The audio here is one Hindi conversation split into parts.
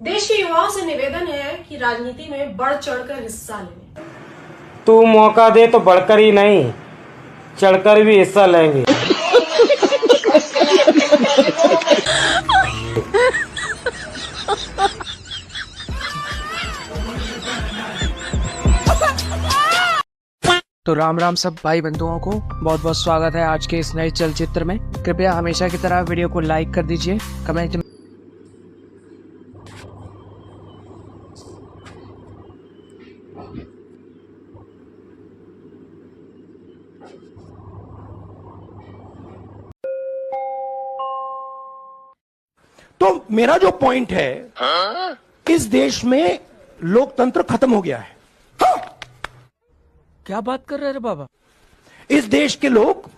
देश के युवाओं से निवेदन है कि राजनीति में बढ़ चढ़कर हिस्सा लें। तू मौका दे तो बढ़कर ही नहीं, चढ़कर भी हिस्सा लेंगे। तो राम राम सब भाई बंधुओं को बहुत बहुत स्वागत है आज के इस नए चलचित्र में। कृपया हमेशा की तरह वीडियो को लाइक कर दीजिए, कमेंट में तो मेरा जो पॉइंट है, इस देश में लोकतंत्र खत्म हो गया है। क्या बात कर रहे हैं बाबा? इस देश के लोग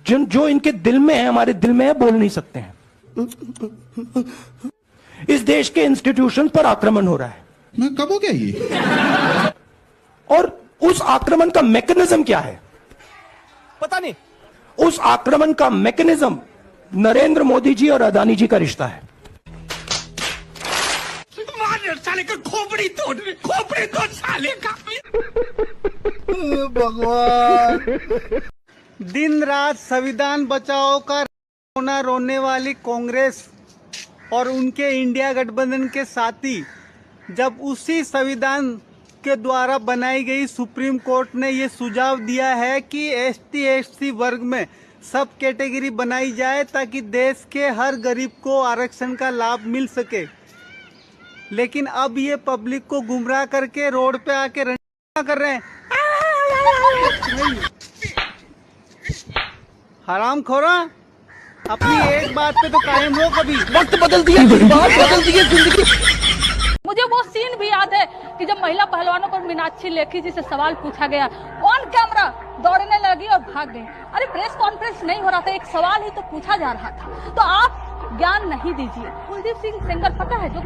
जो इनके दिल में है, हमारे दिल में है, बोल नहीं सकते हैं। इस देश के इंस्टीट्यूशन पर आक्रमण हो रहा है। मैं कब हो गया ये? और उस आक्रमण का मैकेनिज्म क्या है पता नहीं। उस आक्रमण का मैकेनिज्म नरेंद्र मोदी जी और अदानी जी का रिश्ता है। साले का खोपड़ी तोड़ साले का। भगवान, दिन रात संविधान बचाओ का रोने वाली कांग्रेस और उनके इंडिया गठबंधन के साथी, जब उसी संविधान के द्वारा बनाई गई सुप्रीम कोर्ट ने ये सुझाव दिया है कि ST/SC वर्ग में सब कैटेगरी बनाई जाए ताकि देश के हर गरीब को आरक्षण का लाभ मिल सके, लेकिन अब ये पब्लिक को गुमराह करके रोड पे आके रंडा कर रहे हैं। हराम खोरा, अपनी एक बात पे तो कायम हो। कभी वक्त बदल दिया, बात बदल दी जिंदगी। मुझे वो सीन भी याद है कि जब महिला पहलवानों पर मीनाक्षी लेखी जी से सवाल पूछा गया, ऑन कैमरा दौड़ने लगी और भाग गई। अरे प्रेस कॉन्फ्रेंस नहीं हो रहा था, एक सवाल ही तो पूछा जा रहा था। तो आप ज्ञान नहीं दीजिए। कुलदीप सिंह सेंगर पता है, जो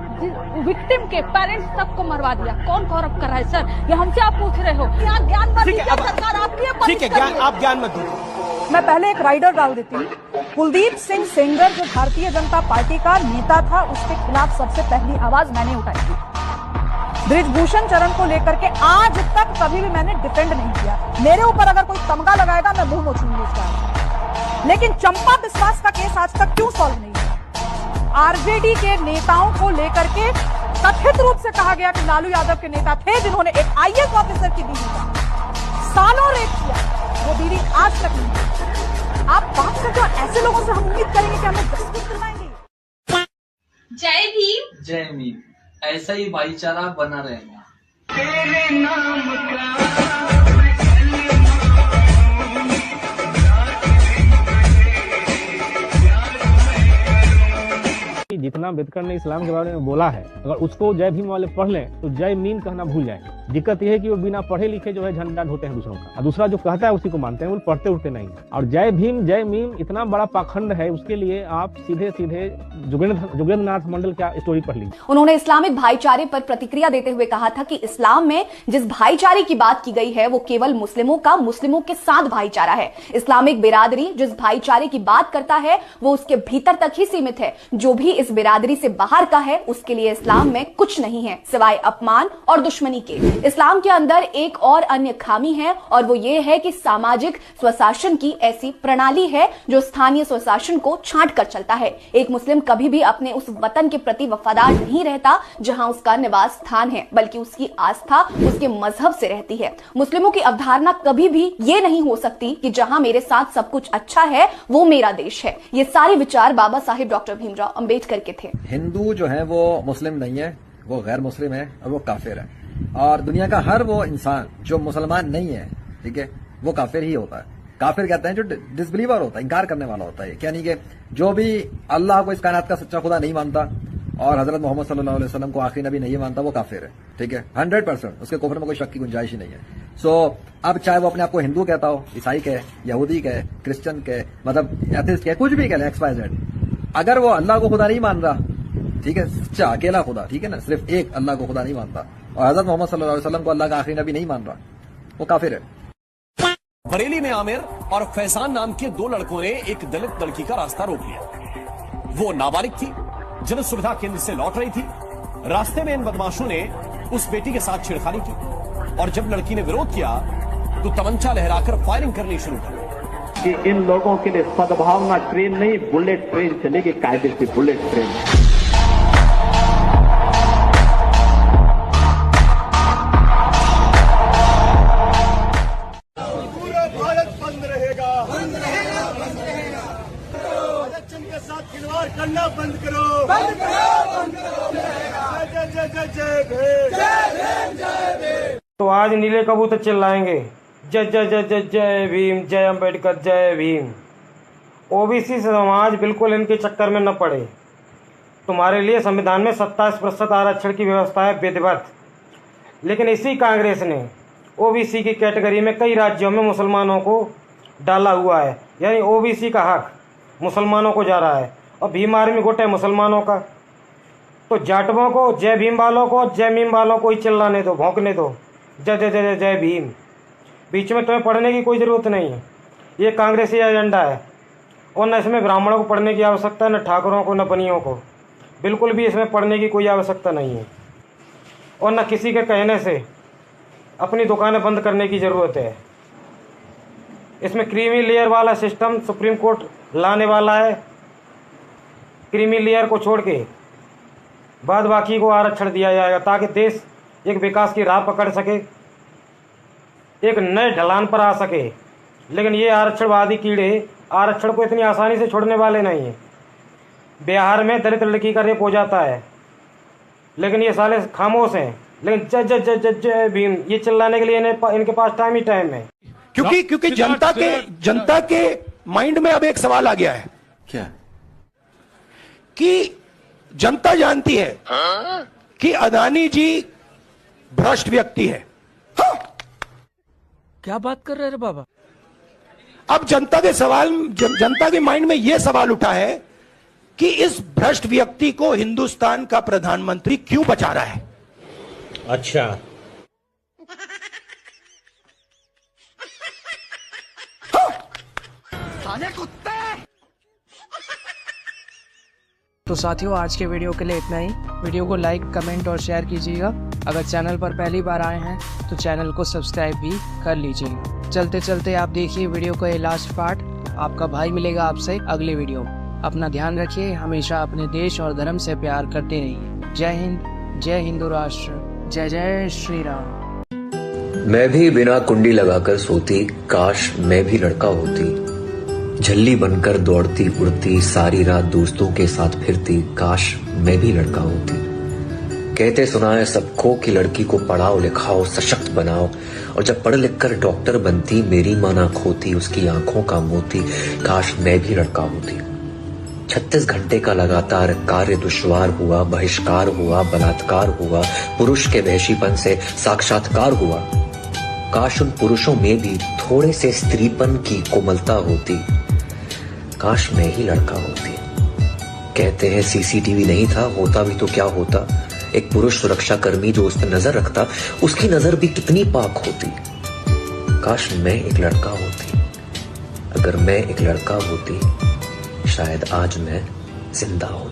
विक्टिम के पेरेंट्स तक को मरवा दिया, कौन कौरव कर रहा है? सर ये हमसे आप पूछ रहे हो, यहाँ ज्ञान मत दीजिए, सरकार आपकी है। ठीक है, आप ज्ञान मत दीजिए। मैं पहले एक राइडर डाल देती हूँ। कुलदीप सिंह सेंगर जो भारतीय जनता पार्टी का नेता था, उसके खिलाफ सबसे पहली आवाज मैंने उठाई थी। बृजभूषण चरण को लेकर के आज तक कभी भी मैंने डिफेंड नहीं किया। मेरे ऊपर अगर कोई तमगा लगाएगा मैं मुंह नोचूंगी उसका। लेकिन चंपा बिस्वास का केस आज तक क्यों सॉल्व नहीं हुआ? आरजेडी के नेताओं को लेकर के कथित रूप से कहा गया कि लालू यादव के नेता थे जिन्होंने एक IAS ऑफिसर की बीवी का सालों रेप किया, वो बीवी आज तक नहीं। आप बात करते हो, ऐसे लोगों से हम उम्मीद करेंगे कि हमें जस्टिस दिलवाएंगे। जय भीम। जय भीम। ऐसा ही भाईचारा बना रहेगा। तेरे नाम का जितना अम्बेडकर ने इस्लाम के बारे में बोला है, अगर उसको जय भीम वाले पढ़ लें तो जय मीम कहना भूल जाएंगे। दिक्कत यह है कि वो बिना पढ़े लिखे जो है झंडा ढोते हैं दूसरों का, और दूसरा जो कहता है उसी को मानते हैं, वो पढ़ते उठते नहीं। और जय भीम जय मीम इतना बड़ा पाखंड है, उसके लिए आप सीधे सीधे जोगेंद्र नाथ मंडल का स्टोरी पढ़ लीजिए। उन्होंने इस्लामिक भाईचारे पर प्रतिक्रिया देते हुए कहा था कि इस्लाम में जिस भाईचारे की बात की गई है वो केवल मुस्लिमों का मुस्लिमों के साथ भाईचारा है। इस्लामिक बिरादरी जिस भाईचारे की बात करता है वो उसके भीतर तक ही सीमित है। जो भी इस बिरादरी से बाहर का है उसके लिए इस्लाम में कुछ नहीं है सिवाय अपमान और दुश्मनी के। इस्लाम के अंदर एक और अन्य खामी है, और वो ये है कि सामाजिक स्वशासन की ऐसी प्रणाली है जो स्थानीय स्वशासन को छांट कर चलता है। एक मुस्लिम कभी भी अपने उस वतन के प्रति वफादार नहीं रहता जहां उसका निवास स्थान है, बल्कि उसकी आस्था उसके मजहब से रहती है। मुस्लिमों की अवधारणा कभी भी ये नहीं हो सकती कि जहां मेरे साथ सब कुछ अच्छा है वो मेरा देश है। ये सारे विचार बाबा साहेब डॉक्टर भीमराव अंबेडकर के थे। हिंदू जो है वो मुस्लिम नहीं है, वो गैर मुस्लिम है और वो काफिर है। और दुनिया का हर वो इंसान जो मुसलमान नहीं है, ठीक है, वो काफिर ही होता है। काफिर कहते हैं जो डिसबिलीवर होता है, इनकार करने वाला होता है। यानी कि जो भी अल्लाह को इस कायनात का सच्चा खुदा नहीं मानता और हजरत मोहम्मद सल्लल्लाहु अलैहि वसल्लम को आखिरी नबी नहीं मानता, वो काफिर है। ठीक है, 100%, उसके कुफ्र में कोई शक की गुंजाइश ही नहीं है। सो अब चाहे वो अपने आप को हिंदू कहता हो, ईसाई कहे, यहूदी कहे, क्रिश्चियन कहे, मतलब एथिस्ट कहे, कुछ भी कहे, XYZ, अगर वो अल्लाह को खुदा नहीं मान रहा, ठीक है, सच्चा अकेला खुदा, ठीक है ना, सिर्फ एक अल्लाह को खुदा नहीं मानता और हजरत मोहम्मद सल्लल्लाहु अलैहि वसल्लम को अल्लाह का आखिरी नबी नहीं मान रहा, वो काफिर है। बरेली में आमिर और फैजान नाम के दो लड़कों ने एक दलित लड़की का रास्ता रोक लिया। वो नाबालिग थी, जन सुविधा केंद्र से लौट रही थी रास्ते में इन बदमाशों ने उस बेटी के साथ छेड़खानी की और जब लड़की ने विरोध किया तो तमंचा लहराकर फायरिंग करनी शुरू कर दी। कि इन लोगों के लिए सद्भावना ट्रेन नहीं, बुलेट ट्रेन चलेगी, कायदे से बुलेट ट्रेन। पूरा भारत बंद रहेगा, बंद रहेगा, बंद रहेगा। इलेक्शन के साथ खिलवाड़ करना बंद करो, बंद करो, बंद करो। जय जय जय जय भीम, जय भीम, जय भीम। तो आज नीले कबूतर चिल्लाएंगे जय जय जय जय जय भीम, जय अम्बेडकर, जय भीम। ओबीसी समाज बिल्कुल इनके चक्कर में न पड़े। तुम्हारे लिए संविधान में 27% आरक्षण की व्यवस्था है विधिवत, लेकिन इसी कांग्रेस ने ओबीसी की कैटेगरी में कई राज्यों में मुसलमानों को डाला हुआ है, यानी ओबीसी का हक मुसलमानों को जा रहा है और भीम आर्मी गुट है मुसलमानों का। तो जाटवों को, जय भीम वालों को, जय मीम वालों को ही चिल्लाने दो, भौंकने दो, जय जय जय जय भीम। बीच में तुम्हें पढ़ने की कोई ज़रूरत नहीं है, ये कांग्रेसी एजेंडा है और न इसमें ब्राह्मणों को पढ़ने की आवश्यकता है, न ठाकुरों को, न बनियों को। बिल्कुल भी इसमें पढ़ने की कोई आवश्यकता नहीं है और न किसी के कहने से अपनी दुकानें बंद करने की ज़रूरत है। इसमें क्रीमी लेयर वाला सिस्टम सुप्रीम कोर्ट लाने वाला है। क्रीमी लेयर को छोड़ के बाद बाकी को आरक्षण दिया जाएगा ताकि देश एक विकास की राह पकड़ सके, एक नए ढलान पर आ सके। लेकिन ये आरक्षणवादी कीड़े आरक्षण को इतनी आसानी से छोड़ने वाले नहीं हैं। बिहार में दलित लड़की का रेप हो जाता है, लेकिन ये साले खामोश हैं। लेकिन जय जय जय जय जय भीम ये चिल्लाने के लिए इनके पास टाइम ही टाइम है। क्योंकि जनता के माइंड में अब एक सवाल आ गया है, क्या कि जनता जानती है कि अदानी जी भ्रष्ट व्यक्ति है। हाँ? क्या बात कर रहे हैं बाबा? अब जनता के माइंड में यह सवाल उठा है कि इस भ्रष्ट व्यक्ति को हिंदुस्तान का प्रधानमंत्री क्यों बचा रहा है। अच्छा, तो साथियों आज के वीडियो के लिए इतना ही। वीडियो को लाइक, कमेंट और शेयर कीजिएगा। अगर चैनल पर पहली बार आए हैं तो चैनल को सब्सक्राइब भी कर लीजिए। चलते चलते आप देखिए वीडियो का ये लास्ट पार्ट। आपका भाई मिलेगा आपसे अगले वीडियो। अपना ध्यान रखिए, हमेशा अपने देश और धर्म से प्यार करते रहिए। जय हिंद, जय हिंदू राष्ट्र, जय जय श्री राम। मैं भी बिना कुंडी लगाकर सोती, काश मैं भी लड़का होती। झल्ली बनकर दौड़ती उड़ती, सारी रात दोस्तों के साथ फिरती, काश मैं भी लड़का होती। कहते सुना है सबको कि लड़की को पढ़ाओ लिखाओ सशक्त बनाओ, और जब पढ़ लिख कर डॉक्टर बनती मेरी मां ना खोती उसकी आंखों का मोती, काश मैं भी लड़का होती। 36 घंटे का लगातार कार्य दुश्वार हुआ, बहिष्कार हुआ, बलात्कार हुआ, पुरुष के वहशीपन से साक्षात्कार हुआ। काश उन पुरुषों में भी थोड़े से स्त्रीपन की कोमलता होती, काश मैं ही लड़का होती। कहते हैं सीसीटीवी नहीं था, होता भी तो क्या होता। एक पुरुष सुरक्षा कर्मी जो उस पर नजर रखता, उसकी नजर भी कितनी पाक होती। काश मैं एक लड़का होती। अगर मैं एक लड़का होती शायद आज मैं जिंदा होती।